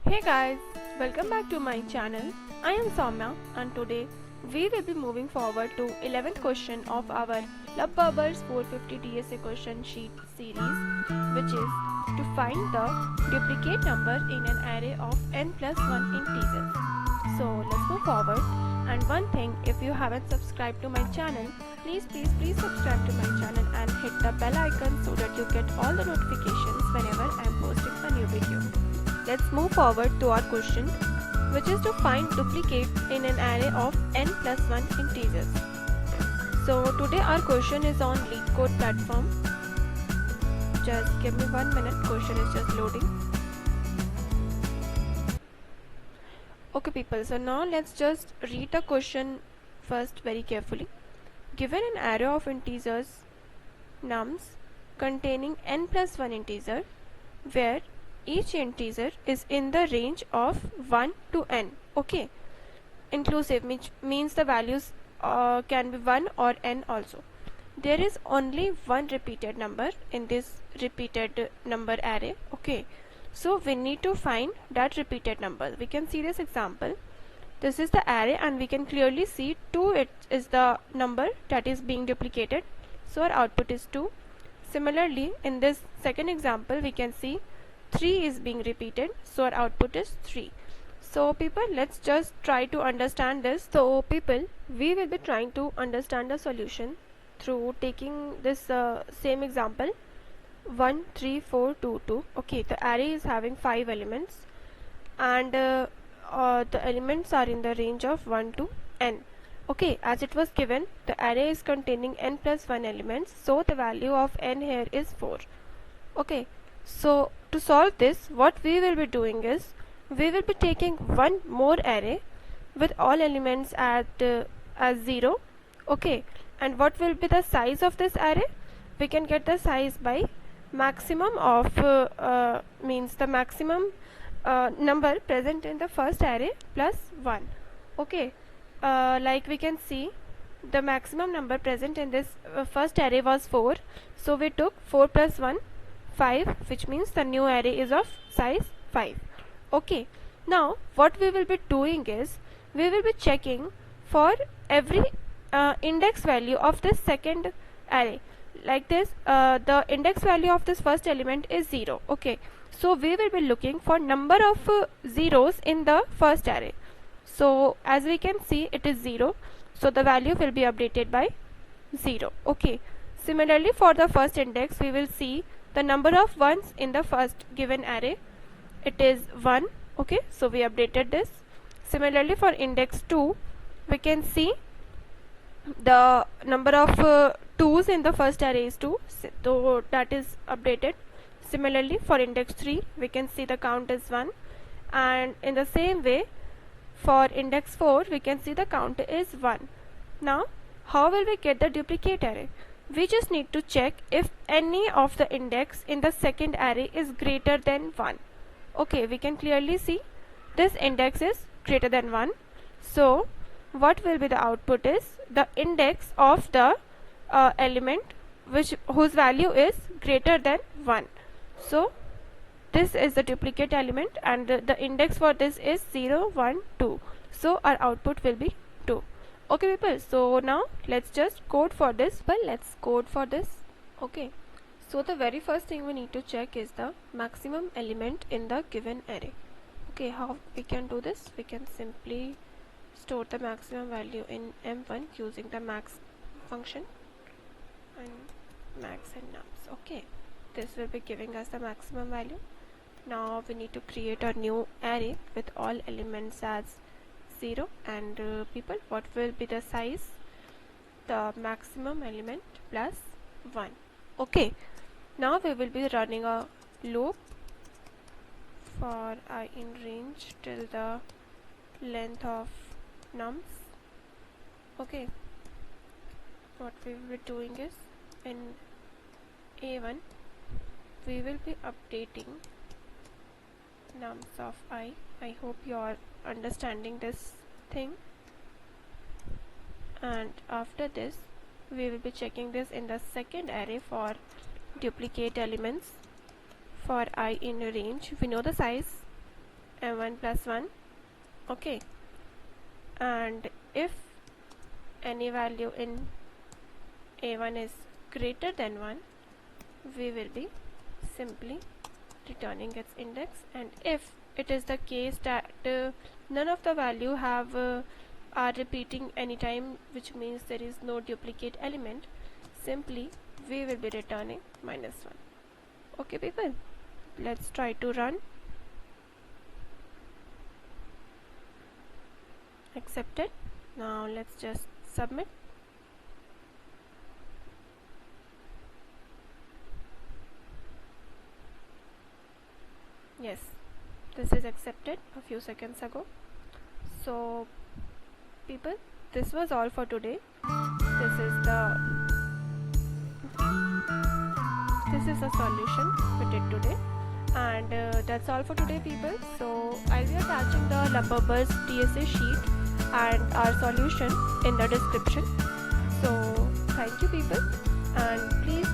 Hey guys, welcome back to my channel. I am Saummya and today we will be moving forward to 11th question of our Babbar's 450 DSA question sheet series, which is to find the duplicate number in an array of n plus 1 integers. So let's move forward. And one thing, if you haven't subscribed to my channel, please subscribe to my channel and hit the bell icon so that you get all the notifications whenever I am posting a new video. Let's move forward to our question, which is to find duplicate in an array of n plus 1 integers. So today our question is on LeetCode platform. Just give me 1 minute, question is just loading. Okay people, so now let's just read the question first very carefully. Given an array of integers nums containing n plus 1 integer, where each integer is in the range of 1 to n, okay, inclusive means the values can be 1 or n also. There is only one repeated number in this repeated number array, okay, so we need to find that repeated number. We can see this example. This is the array and we can clearly see 2 is the number that is being duplicated, so our output is 2. Similarly, in this second example we can see 3 is being repeated, so our output is 3. So people, let's just try to understand this. So people, we will be trying to understand the solution through taking this same example 1 3 4 2 2. Okay, the array is having 5 elements and the elements are in the range of 1 to n. Okay, as it was given, the array is containing n plus 1 elements, so the value of n here is 4. Okay, so to solve this, what we will be doing is we will be taking one more array with all elements at as 0. Okay, and what will be the size of this array? We can get the size by maximum of means the maximum number present in the first array plus 1. Okay, like we can see the maximum number present in this first array was 4, so we took 4 plus 1 5, which means the new array is of size 5. Okay, now what we will be doing is we will be checking for every index value of this second array. Like this, the index value of this first element is 0. Okay, so we will be looking for number of zeros in the first array. So as we can see, it is 0, so the value will be updated by 0. Okay, similarly for the first index, we will see the number of ones in the first given array, it is 1. Okay, so we updated this. Similarly for index 2, we can see the number of 2's in the first array is 2, so that is updated. Similarly for index 3, we can see the count is 1, and in the same way for index 4, we can see the count is 1. Now how will we get the duplicate array? We just need to check if any of the index in the second array is greater than 1. Okay, we can clearly see this index is greater than 1. So what will be the output is the index of the element whose value is greater than 1. So this is the duplicate element and the index for this is 0 1 2. So our output will be 2. Okay people, so now let's just code for this. Well, let's code for this. Okay, so the very first thing we need to check is the maximum element in the given array. Okay, how we can do this? We can simply store the maximum value in m1 using the max function and max and nums. Okay, this will be giving us the maximum value. Now we need to create a new array with all elements as 0 and people, what will be the size? The maximum element plus 1. Okay, now we will be running a loop for I in range till the length of nums. Okay, what we will be doing is in a1 we will be updating nums of I hope you are understanding this thing, and after this we will be checking this in the second array for duplicate elements for I in range. We know the size m1 plus 1. Okay, and if any value in a1 is greater than 1, we will be simply returning its index. And if it is the case that none of the value are repeating anytime, which means there is no duplicate element, simply we will be returning -1. Okay people, let's try to run. Accepted. Now let's just submit. Yes, this is accepted a few seconds ago. So people, this was all for today. This is the solution we did today, and that's all for today people. So I'll be attaching the Babbar's DSA sheet and our solution in the description. So thank you people, and please